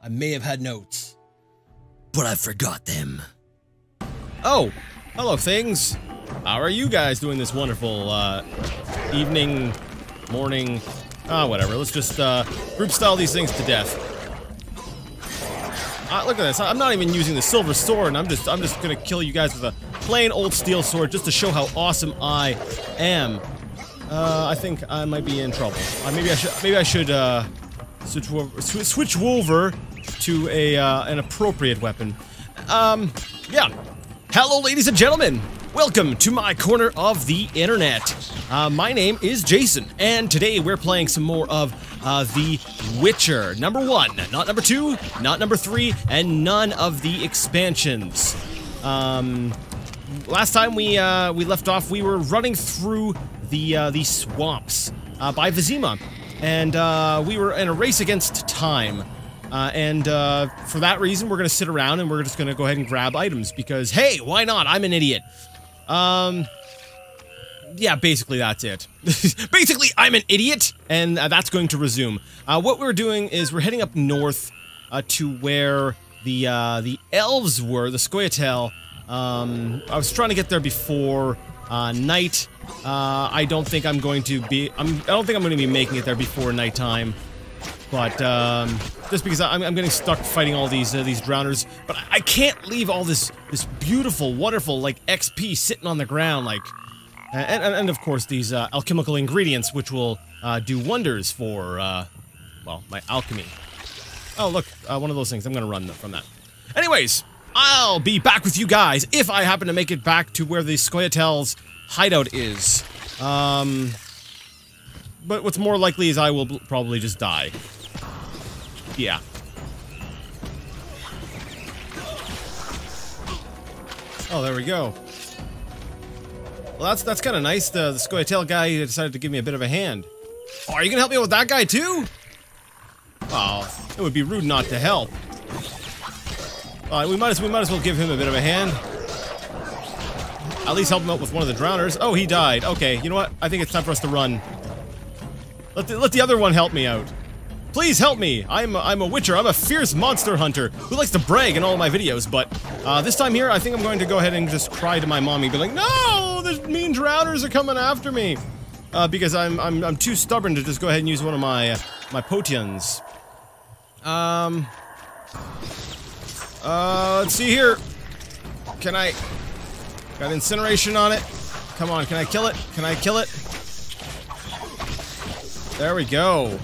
I may have had notes, but I forgot them. Oh, hello things. How are you guys doing this wonderful, evening, morning, whatever. Let's just, group style these things to death. Look at this. I'm not even using the silver sword, and I'm just gonna kill you guys with a plain old steel sword just to show how awesome I am. I think I might be in trouble. Maybe I should switch over to an appropriate weapon. Yeah. Hello, ladies and gentlemen. Welcome to my corner of the internet. My name is Jason, and today we're playing some more of The Witcher. Number 1, not number 2, not number 3, and none of the expansions. Last time we left off, we were running through the swamps by Vizima, and we were in a race against time. For that reason, we're gonna sit around and we're just gonna go ahead and grab items because, hey, why not? I'm an idiot. Yeah, basically that's it. Basically, I'm an idiot, and that's going to resume. What we're doing is we're heading up north to where the elves were, the Scoia'tael. I was trying to get there before night. I don't think I'm going to be. I don't think I'm going to be making it there before nighttime. But just because I'm getting stuck fighting all these drowners, but I can't leave all this beautiful, wonderful like XP sitting on the ground, like, and of course these alchemical ingredients, which will do wonders for well, my alchemy. Oh look, one of those things. I'm gonna run from that. Anyways, I'll be back with you guys if I happen to make it back to where the Scoia'tael's hideout is. But what's more likely is I will probably just die. Yeah. Oh, there we go. Well, that's kind of nice. The Scoia'tael guy decided to give me a bit of a hand. Oh, are you gonna help me with that guy too? Oh, it would be rude not to help. We might as well give him a bit of a hand. At least help him out with one of the drowners. Oh, he died. Okay, you know what? I think it's time for us to run. Let the other one help me out. Please help me! I'm a witcher. I'm a fierce monster hunter who likes to brag in all of my videos, but this time here, I think I'm going to go ahead and just cry to my mommy, be like, "No! The mean drowners are coming after me!" Because I'm too stubborn to just go ahead and use one of my potions. Let's see here. Can I? Got incineration on it. Come on, can I kill it? Can I kill it? There we go.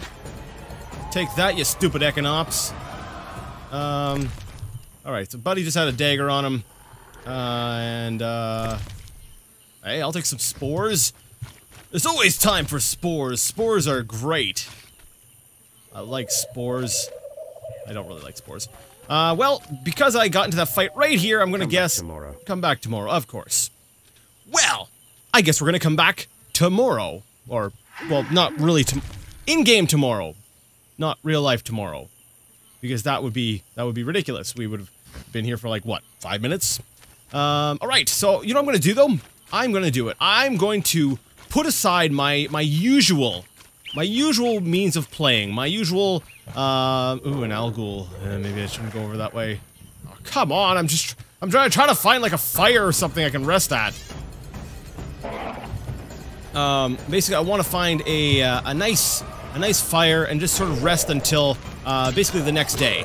Take that, you stupid Econops. Alright, so Buddy just had a dagger on him. Hey, I'll take some spores. There's always time for spores. Spores are great. I like spores. I don't really like spores. Well, because I got into that fight right here, I'm gonna guess... Come back tomorrow, of course. Well, I guess we're gonna come back tomorrow. Or, well, not really in-game tomorrow. Not real life tomorrow. Because that would be ridiculous. We would have been here for like, what, 5 minutes? Alright, so, you know what I'm gonna do though? I'm gonna do it. I'm going to put aside my usual means of playing. My usual, ooh, an Algul. Maybe I shouldn't go over that way. Oh, come on, I'm trying to find like a fire or something I can rest at. Basically, I want to find a nice fire and just sort of rest until, basically the next day.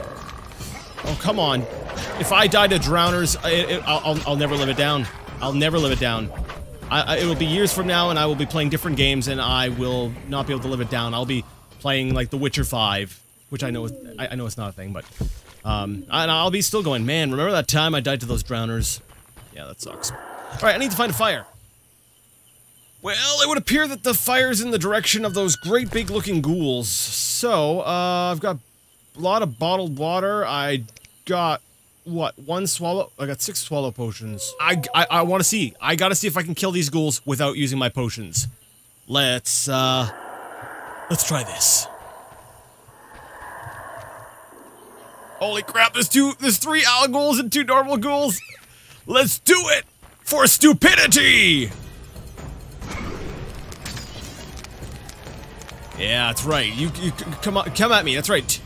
Oh, come on. If I die to drowners, I'll never live it down. I'll never live it down. It will be years from now, and I will be playing different games, and I will not be able to live it down. I'll be playing, like, The Witcher 5, which I know it's not a thing, but, and I'll be still going, man, remember that time I died to those drowners? Yeah, that sucks. Alright, I need to find a fire. Well, it would appear that the fire's in the direction of those great big looking ghouls. So, I've got a lot of bottled water. I got, what, 1 swallow? I got 6 swallow potions. I want to see. I gotta see if I can kill these ghouls without using my potions. Let's try this. Holy crap, there's 3 ghouls and 2 normal ghouls. Let's do it for stupidity! Yeah, that's right. You come at me. That's right.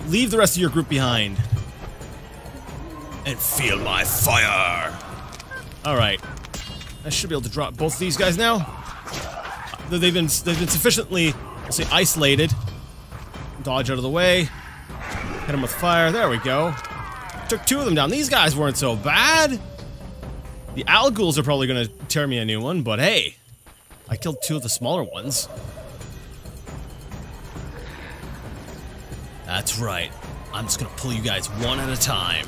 leave the rest of your group behind. And feel my fire. Alright. I should be able to drop both of these guys now. They've been sufficiently, let's say, isolated. Dodge out of the way. Hit them with fire. There we go. Took 2 of them down. These guys weren't so bad. The Alguls are probably gonna tear me a new one, but hey. I killed 2 of the smaller ones. That's right. I'm just gonna pull you guys one at a time.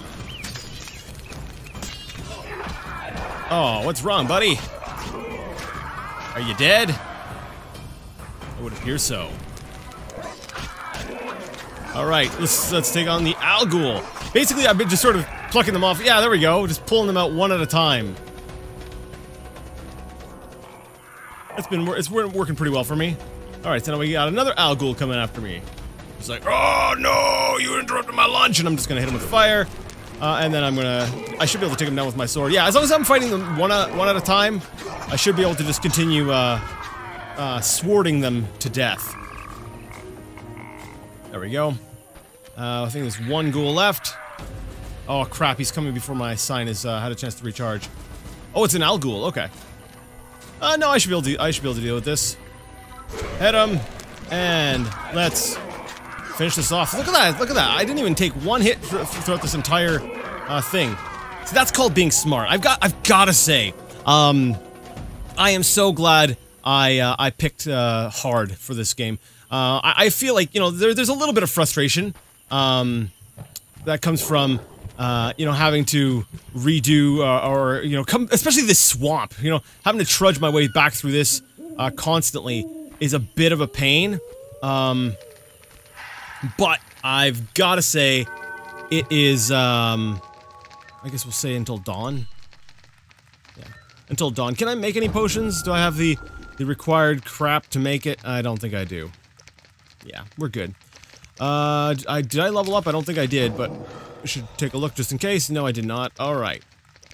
Oh, what's wrong, buddy? Are you dead? It would appear so. Alright, let's take on the Algul. Basically, I've been just sort of plucking them off. Yeah, there we go. Just pulling them out one at a time. It's working pretty well for me. Alright, so now we got another Algul coming after me. It's like, oh no, you interrupted my lunch, and I'm just gonna hit him with fire. And then I should be able to take him down with my sword. Yeah, as long as I'm fighting them one at a time, I should be able to just continue, swording them to death. There we go. I think there's 1 ghoul left. Oh crap, he's coming before my sign has had a chance to recharge. Oh, it's an Algul, okay. No, I should be able to deal with this. Hit him, and let's finish this off. Look at that, look at that. I didn't even take 1 hit throughout this entire thing. So that's called being smart. I've got to say, I am so glad I picked hard for this game. I feel like, you know, there's a little bit of frustration that comes from you know, having to redo or you know, especially this swamp. You know, having to trudge my way back through this constantly is a bit of a pain. But I've got to say, it is, I guess we'll say until dawn. Yeah, until dawn. Can I make any potions? Do I have the required crap to make it? I don't think I do. Yeah, we're good. Did I level up? I don't think I did, but I should take a look just in case. No, I did not. Alright.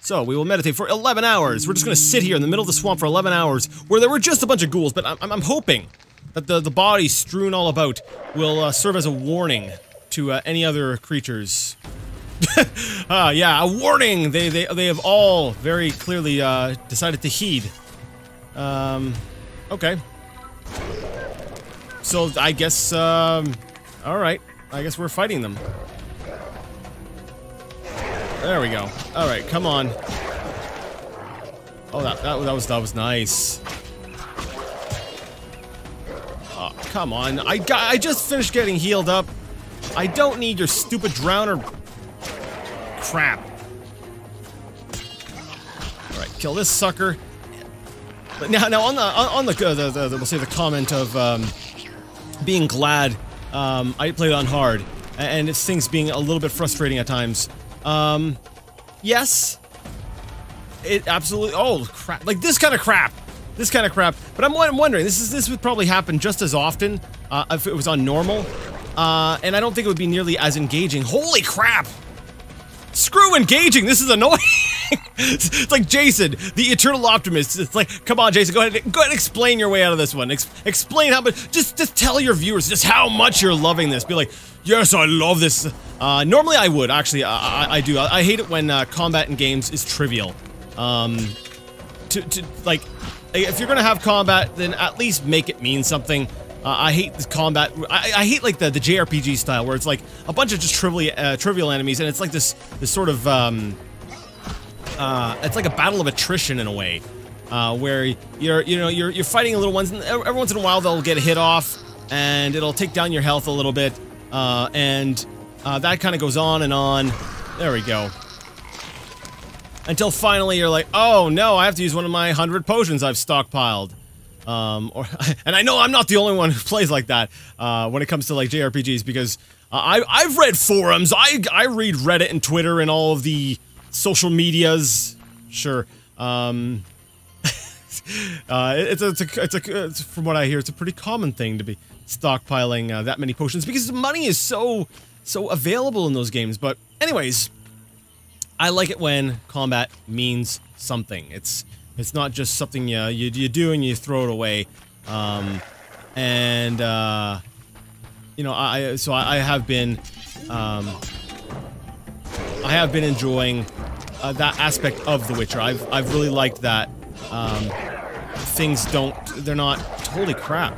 So, we will meditate for 11 hours. We're just gonna sit here in the middle of the swamp for 11 hours, where there were just a bunch of ghouls, but I'm hoping that the bodies strewn all about will serve as a warning to any other creatures. Yeah, a warning! They have all very clearly decided to heed. Okay. So, I guess, alright. I guess we're fighting them. There we go. Alright, come on. Oh, that was nice. Oh, come on. I just finished getting healed up. I don't need your stupid drowner crap. Alright, kill this sucker. But now on the we'll say the comment of being glad I played on hard and it's things being a little bit frustrating at times. Yes. It absolutely. Oh crap! Like this kind of crap. This kind of crap. But I'm wondering. This would probably happen just as often if it was on normal. And I don't think it would be nearly as engaging. Holy crap! Screw engaging. This is annoying. It's like Jason, the eternal optimist. It's like, come on, Jason, go ahead and explain your way out of this one. Explain how much. Just tell your viewers just how much you're loving this. Be like, yes, I love this. Normally I would actually. I do. I hate it when combat in games is trivial. Like, if you're gonna have combat, then at least make it mean something. I hate this combat. I hate like the JRPG style where it's like a bunch of just trivial enemies, and it's like this sort of it's like a battle of attrition in a way, where you're fighting little ones, and every once in a while they'll get a hit off, and it'll take down your health a little bit, and that kind of goes on and on. There we go. Until finally you're like, oh no, I have to use one of my 100 potions I've stockpiled. And I know I'm not the only one who plays like that when it comes to like JRPGs, because I've read forums, I read Reddit and Twitter and all of the social medias. Sure, it's from what I hear, it's a pretty common thing to be stockpiling that many potions because money is so available in those games. But anyways, I like it when combat means something. It's not just something you do and you throw it away. You know, I have been I have been enjoying that aspect of The Witcher. I've really liked that. Things they're not. Holy crap!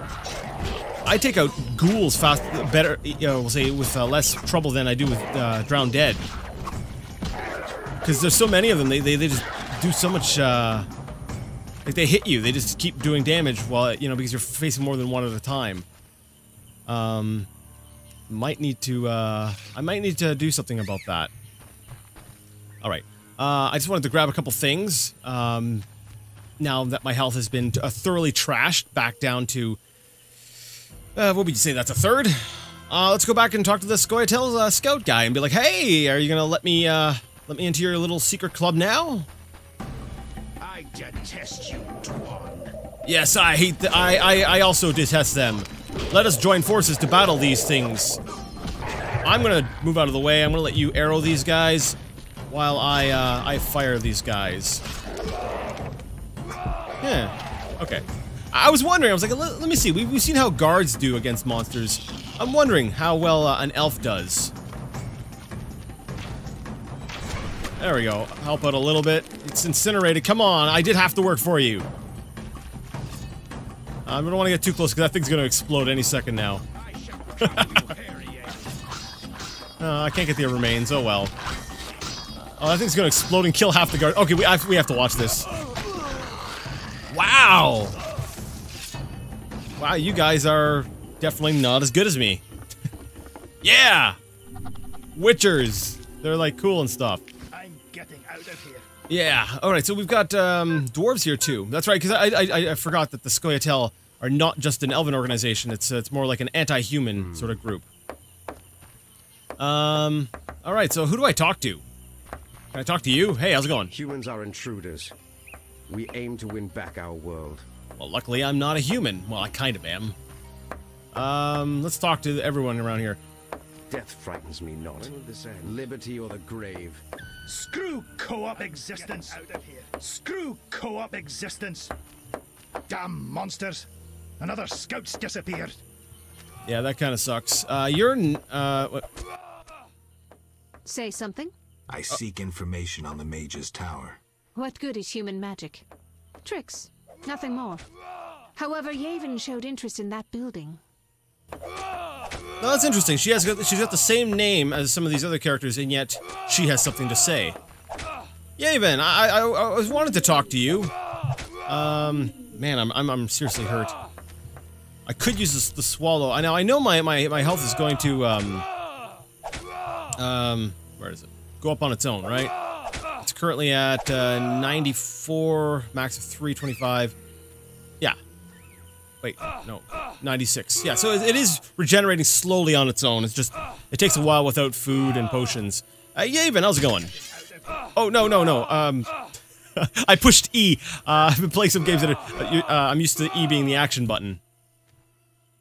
I take out ghouls better. We'll say with less trouble than I do with Drowned Dead, because there's so many of them. They just do so much. Like they hit you. They just keep doing damage while because you're facing more than one at a time. Might need to. I might need to do something about that. All right. I just wanted to grab a couple things. Now that my health has been thoroughly trashed, back down to... what would you say, that's a third? Let's go back and talk to the Scoia'tael scout guy and be like, hey, are you gonna let me into your little secret club now? I detest you, Dwan. Yes, I hate I also detest them. Let us join forces to battle these things. I'm gonna move out of the way. I'm gonna let you arrow these guys while I fire these guys. Yeah. Okay. I was wondering. I was like, let me see. We've seen how guards do against monsters. I'm wondering how well an elf does. There we go. Help out a little bit. It's incinerated. Come on. I did have to work for you. I don't want to get too close because that thing's going to explode any second now. I can't get the remains. Oh well. Oh, that thing's going to explode and kill half the guard. Okay, we have to watch this. Wow! Wow, you guys are definitely not as good as me. Yeah! Witchers! They're like cool and stuff. I'm getting out of here. Yeah, alright, so we've got dwarves here too. That's right, because I forgot that the Scoia'tael are not just an elven organization, it's more like an anti-human sort of group. Alright, so who do I talk to? Can I talk to you? Hey, how's it going? Humans are intruders. We aim to win back our world. Well, luckily I'm not a human. Well, I kind of am. Let's talk to everyone around here. Death frightens me not. Liberty or the grave. Screw co-op existence. Out of here. Screw co-op existence. Damn monsters. Another scout's disappeared. Yeah, that kind of sucks. What? Say something? I seek information on the Mage's Tower. What good is human magic? Tricks, nothing more. However, Yavin showed interest in that building. Well, that's interesting. She's got the same name as some of these other characters, and yet she has something to say. Yavin, I wanted to talk to you. Man, I'm seriously hurt. I could use the swallow. I know my health is going to where is it? Go up on its own, right? It's currently at 94, max of 325. Yeah. Wait, no. 96. Yeah, so it is regenerating slowly on its own. It's just, it takes a while without food and potions. Yavin, how's it going? Oh, no. I pushed E. I've been playing some games that are, I'm used to E being the action button.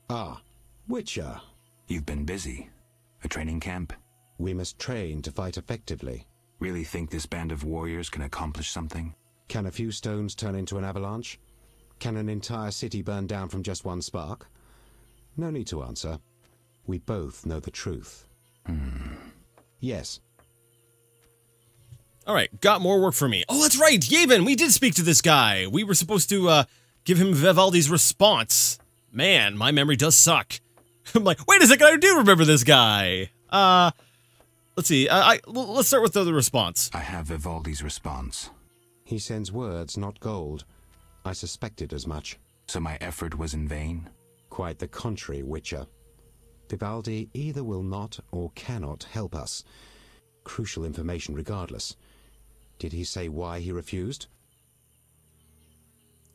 Ah, Witcher. You've been busy. A training camp? We must train to fight effectively. Really think this band of warriors can accomplish something? Can a few stones turn into an avalanche? Can an entire city burn down from just one spark? No need to answer. We both know the truth. Yes. Alright, got more work for me. Oh, that's right, Yavin! We did speak to this guy! We were supposed to, give him Vivaldi's response. Man, my memory does suck. I'm like, wait a second, I do remember this guy! Let's see, let's start with the response. I have Vivaldi's response. He sends words, not gold. I suspected as much. So my effort was in vain? Quite the contrary, Witcher. Vivaldi either will not or cannot help us. Crucial information regardless. Did he say why he refused?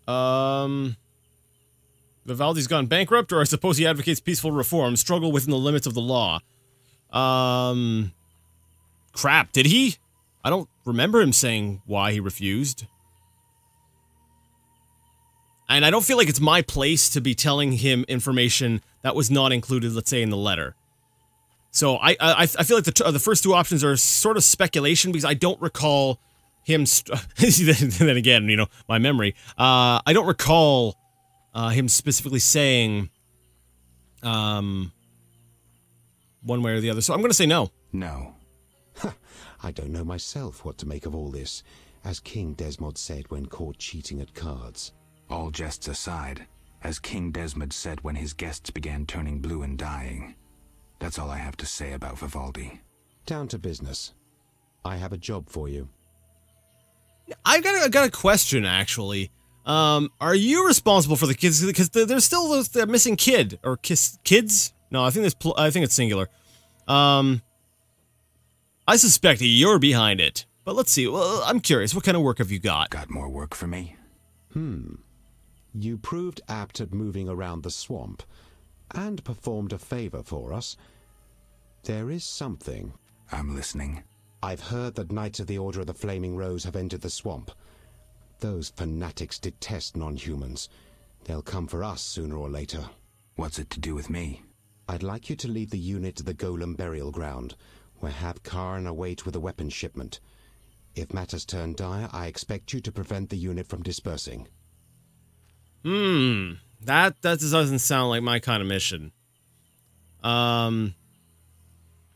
Vivaldi's gone bankrupt, or I suppose he advocates peaceful reform, struggle within the limits of the law. Crap, did he? I don't remember him saying why he refused. And I don't feel like it's my place to be telling him information that was not included, let's say, in the letter. So I feel like the first two options are sort of speculation, because I don't recall him... then again, you know, my memory. I don't recall him specifically saying... one way or the other. So I'm going to say no. No. I don't know myself what to make of all this, as King Desmond said when caught cheating at cards. All jests aside, as King Desmond said when his guests began turning blue and dying. That's all I have to say about Vivaldi. Down to business. I have a job for you. I got a question, actually. Are you responsible for the kids? Because there's still the missing kid. Or kids? No, I think it's singular. I suspect you're behind it. But let's see. Well, I'm curious. What kind of work have you got? Got more work for me? You proved apt at moving around the swamp, and performed a favor for us. There is something. I'm listening. I've heard that Knights of the Order of the Flaming Rose have entered the swamp. Those fanatics detest non-humans. They'll come for us sooner or later. What's it to do with me? I'd like you to lead the unit to the Golem burial ground, where Hab Khan await with a weapons shipment. If matters turn dire, I expect you to prevent the unit from dispersing. That doesn't sound like my kind of mission.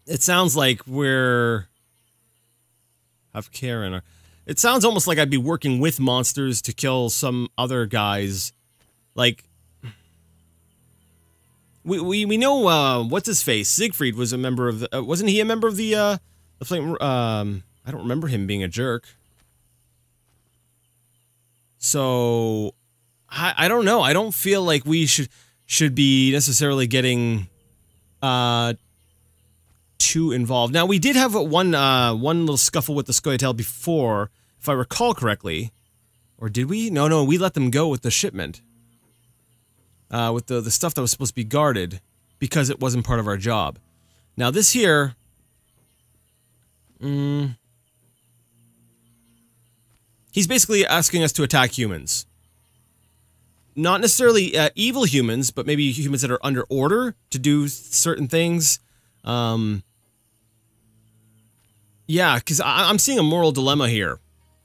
It sounds like we're... have Karen. It sounds almost like I'd be working with monsters to kill some other guys. Like... We know, what's his face? Siegfried was a member of the... wasn't he a member of the Flame... I don't remember him being a jerk. So... I don't know. I don't feel like we should be necessarily getting too involved. Now, we did have one little scuffle with the Scoia'tael before, if I recall correctly. Or did we? No, we let them go with the shipment. With the stuff that was supposed to be guarded, because it wasn't part of our job. Now, this here... he's basically asking us to attack humans. Not necessarily evil humans, but maybe humans that are under order to do certain things. Yeah, because I'm seeing a moral dilemma here.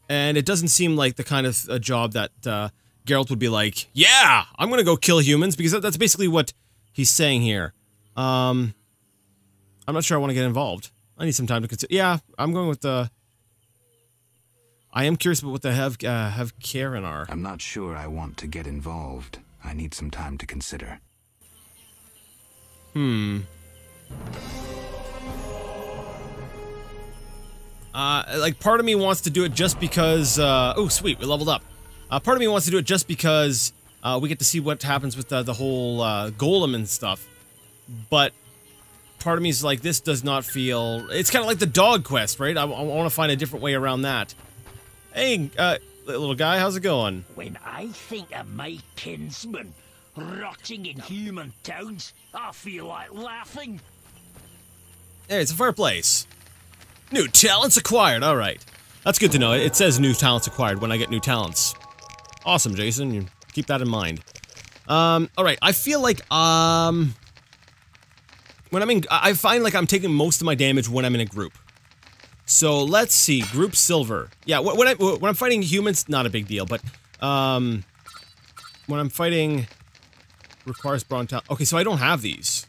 And it doesn't seem like the kind of a job that Geralt would be like, yeah, I'm going to go kill humans, because that's basically what he's saying here. I'm not sure I want to get involved. I need some time to consider. Yeah, I'm going with the... I am curious about what the have Karen are. I'm not sure I want to get involved. I need some time to consider. Like, part of me wants to do it just because, oh, sweet, we leveled up. Part of me wants to do it just because, we get to see what happens with the whole, golem and stuff. But, part of me is like, this does not feel... It's kind of like the dog quest, right? I want to find a different way around that. Hey, little guy, how's it going? When I think of my kinsmen rotting in human towns, I feel like laughing. Hey, it's a fireplace. New talents acquired, alright. That's good to know. It says new talents acquired when I get new talents. Awesome, Jason. You keep that in mind. Alright, I feel like, when I find like I'm taking most of my damage when I'm in a group. So, let's see. Group silver. Yeah, when I'm fighting humans, not a big deal, but, when I'm fighting... requires bronze talent. Okay, so I don't have these.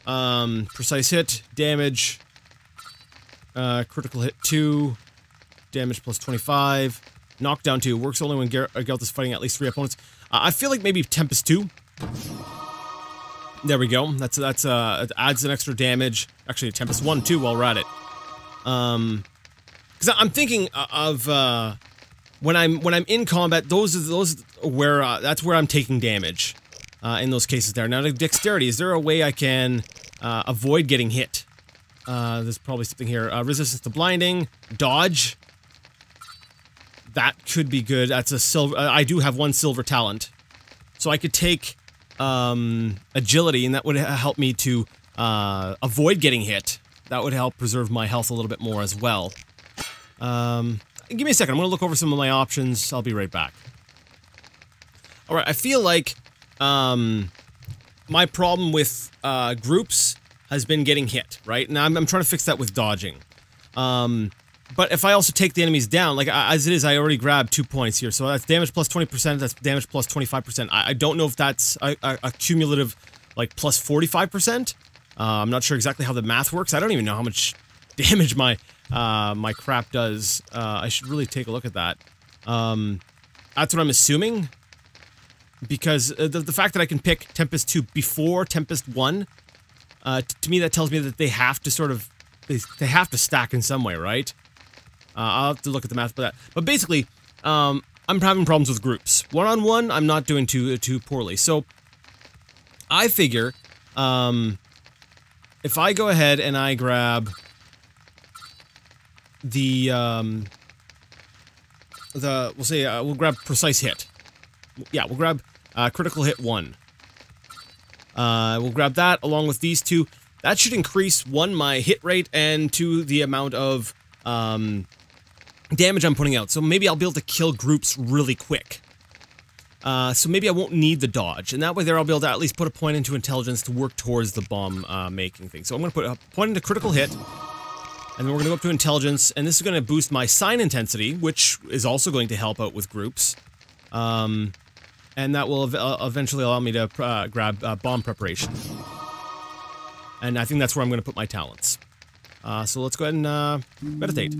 Precise hit, damage, critical hit 2, damage plus 25, knockdown 2, works only when Geralt is fighting at least 3 opponents. I feel like maybe Tempest 2. There we go. That's it adds an extra damage. Actually, Tempest 1 too while we're at it. Because I'm thinking of when I'm in combat, those where that's where I'm taking damage in those cases there. Now, the dexterity, is there a way I can avoid getting hit? There's probably something here. Resistance to blinding, dodge. That could be good. That's a silver. I do have 1 silver talent, so I could take agility, and that would help me to avoid getting hit. That would help preserve my health a little bit more as well. Give me a second. I'm going to look over some of my options. I'll be right back. Alright, I feel like my problem with groups has been getting hit, right? And I'm trying to fix that with dodging. But if I also take the enemies down, like as it is, I already grabbed 2 points here. So that's damage plus 20%, that's damage plus 25%. I don't know if that's a cumulative, like, plus 45%. I'm not sure exactly how the math works. I don't even know how much damage my my crap does. I should really take a look at that. That's what I'm assuming. Because the fact that I can pick Tempest 2 before Tempest 1, to me that tells me that they have to sort of, they have to stack in some way, right? I'll have to look at the math for that. But basically, I'm having problems with groups. One-on-one, I'm not doing too poorly. So, I figure, if I go ahead and I grab we'll grab Precise Hit. Yeah, we'll grab Critical Hit 1. We'll grab that along with these two. That should increase, 1, my hit rate, and 2, the amount of damage I'm putting out. So maybe I'll be able to kill groups really quick. So maybe I won't need the dodge. And that way there I'll be able to at least put a point into intelligence to work towards the bomb making thing. So I'm going to put a point into critical hit. And then we're going to go up to intelligence. And this is going to boost my sign intensity, which is also going to help out with groups. And that will eventually allow me to grab bomb preparation. And I think that's where I'm going to put my talents. So let's go ahead and meditate.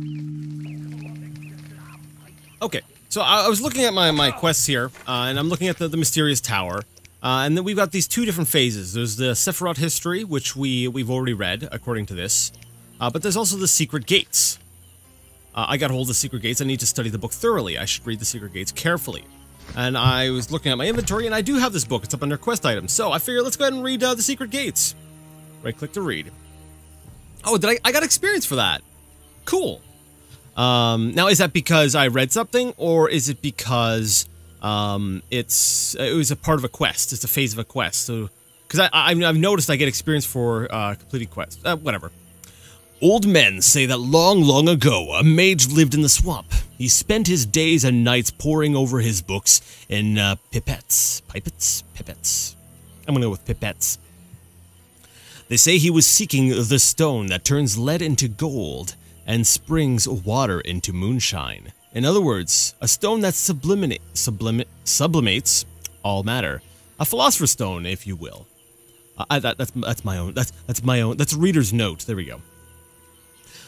Okay, so I was looking at my quests here, and I'm looking at the mysterious tower. And then we've got these 2 different phases. There's the Sephiroth history, which we've already read, according to this. But there's also the secret gates. I got hold of the secret gates. I need to study the book thoroughly. I should read the secret gates carefully. And I was looking at my inventory, and I do have this book. It's up under quest items. So I figured let's go ahead and read the secret gates. Right-click to read. Oh, I got experience for that. Cool. Now, is that because I read something, or is it because it was a part of a quest? It's a phase of a quest. So, because I've noticed I get experience for completing quests. Whatever. Old men say that long ago, a mage lived in the swamp. He spent his days and nights poring over his books in pipettes. Pipettes? I'm gonna go with pipettes. They say he was seeking the stone that turns lead into gold and springs water into moonshine. In other words, a stone that sublimates all matter. A philosopher's stone, if you will. That's my own. That's my own. That's a reader's note. There we go.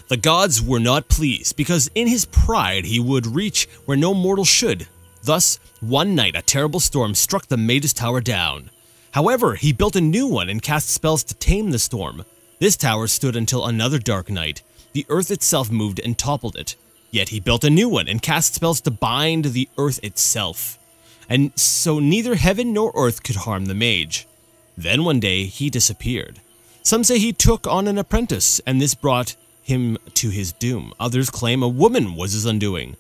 The gods were not pleased, because in his pride he would reach where no mortal should. Thus, one night a terrible storm struck the mage's tower down. However, he built a new one and cast spells to tame the storm. This tower stood until another dark night. The earth itself moved and toppled it. Yet he built a new one and cast spells to bind the earth itself. And so neither heaven nor earth could harm the mage. Then one day he disappeared. Some say he took on an apprentice, and this brought him to his doom. Others claim a woman was his undoing.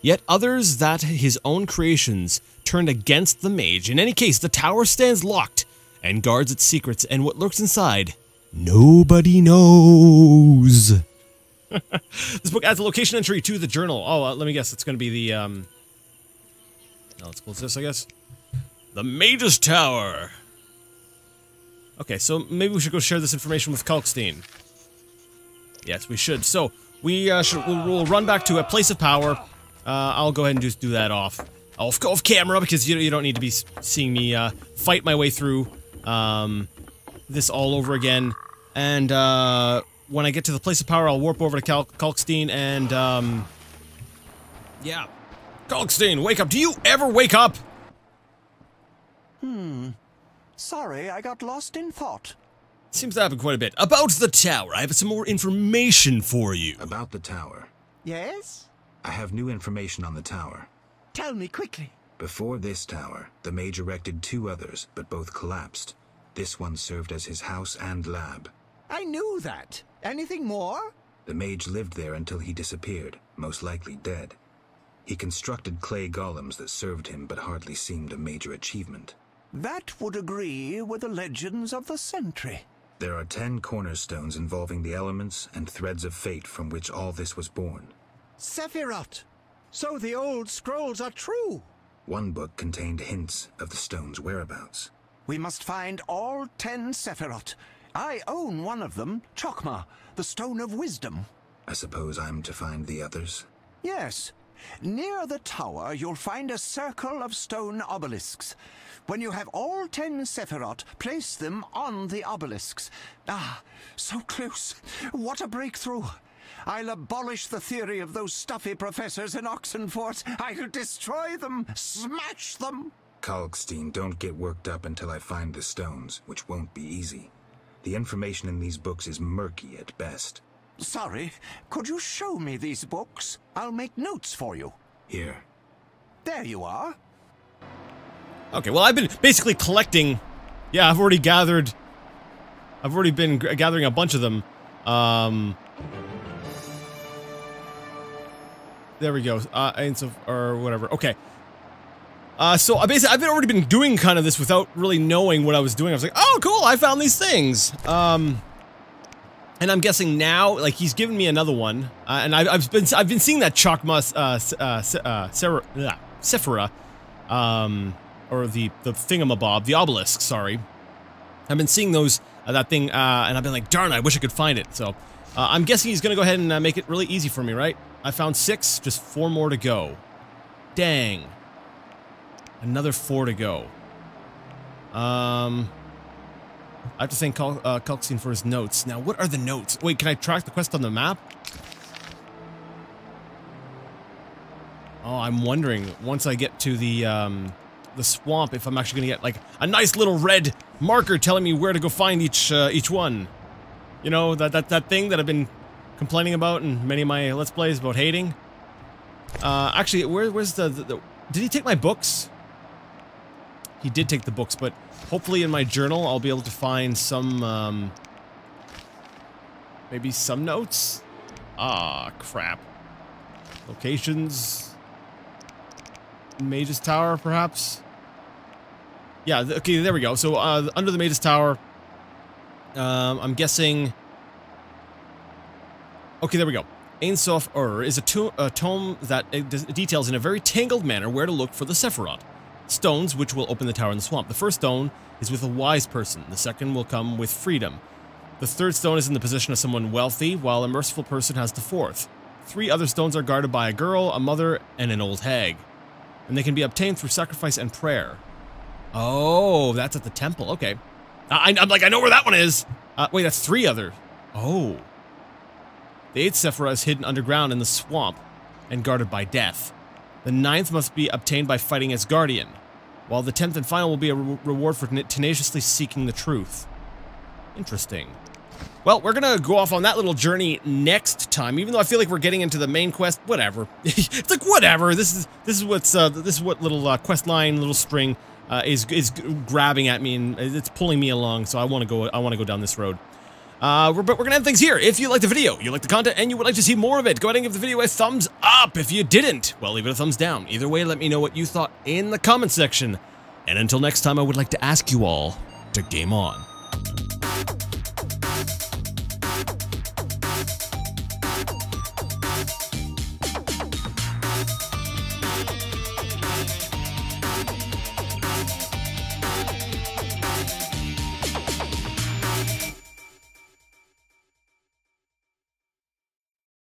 Yet others that his own creations turned against the mage. In any case, the tower stands locked and guards its secrets, and what lurks inside, nobody knows. This book adds a location entry to the journal. Oh, let me guess. It's going to be the, no, let's close this, I guess. The Mage's Tower. Okay, so maybe we should go share this information with Kalkstein. Yes, we should. So, we'll run back to a place of power. I'll go ahead and just do that off camera, because you don't need to be seeing me fight my way through this all over again. And when I get to the place of power, I'll warp over to Kalkstein and yeah. Kalkstein, wake up! Do you ever wake up? Sorry, I got lost in thought. Seems to happen quite a bit. About the tower, I have some more information for you. About the tower. Yes? I have new information on the tower. Tell me quickly. Before this tower, the mage erected 2 others, but both collapsed. This one served as his house and lab. I knew that. Anything more? The mage lived there until he disappeared, most likely dead. He constructed clay golems that served him, but hardly seemed a major achievement. That would agree with the legends of the Sentry. There are 10 cornerstones involving the elements and threads of fate from which all this was born. Sephiroth! So the old scrolls are true! One book contained hints of the stone's whereabouts. We must find all 10 Sephiroth. I own one of them, Chokmah, the Stone of Wisdom. I suppose I'm to find the others? Yes. Near the tower, you'll find a circle of stone obelisks. When you have all 10 Sephiroth, place them on the obelisks. Ah, so close. What a breakthrough. I'll abolish the theory of those stuffy professors in Oxenfort. I'll destroy them, smash them. Kalkstein, don't get worked up until I find the stones, which won't be easy. The information in these books is murky at best. Sorry, could you show me these books? I'll make notes for you. Here. There you are. Okay, well, I've been basically collecting... Yeah, I've already been gathering a bunch of them. There we go. Or whatever. Okay. So I've already been doing kind of this without really knowing what I was doing. I was like, oh, cool, I found these things. And I'm guessing now, like, he's given me another one, and I've been seeing that Chakma, Sephiroth, or the thingamabob, the obelisk. Sorry, I've been seeing those that thing, and I've been like, darn, I wish I could find it. So I'm guessing he's gonna go ahead and make it really easy for me, right? I found 6, just 4 more to go. Dang, another 4 to go. I have to thank Kalkstein for his notes. Now, what are the notes? Wait, can I track the quest on the map? Oh, I'm wondering, once I get to the swamp, if I'm actually gonna get, like, a nice little red marker telling me where to go find each one. You know, that thing that I've been complaining about in many of my Let's Plays about hating? Actually, where's the... Did he take my books? He did take the books, but... Hopefully in my journal, I'll be able to find some, maybe some notes? Ah, crap. Locations? Mage's Tower, perhaps? Yeah, okay, there we go. So, under the Mage's Tower, I'm guessing... Okay, there we go. Ein Sof Ur is a tome that details in a very tangled manner where to look for the Sephiroth. Stones, which will open the tower in the swamp. The first stone is with a wise person. The second will come with freedom. The third stone is in the position of someone wealthy, while a merciful person has the fourth. 3 other stones are guarded by a girl, a mother, and an old hag. And they can be obtained through sacrifice and prayer. Oh, that's at the temple. Okay. I'm like, I know where that one is. Wait, that's 3 other. Oh. The 8th Sephiroth is hidden underground in the swamp and guarded by death. The 9th must be obtained by fighting its guardian, while the 10th and final will be a reward for tenaciously seeking the truth. Interesting. Well, we're gonna go off on that little journey next time, even though I feel like we're getting into the main quest. Whatever. It's like, whatever. This is what little quest line, little string is grabbing at me, and it's pulling me along. So I want to go down this road. But we're gonna end things here. If you liked the video, you liked the content, and you would like to see more of it, go ahead and give the video a thumbs up. If you didn't, well, leave it a thumbs down. Either way, let me know what you thought in the comment section. And until next time, I would like to ask you all to game on.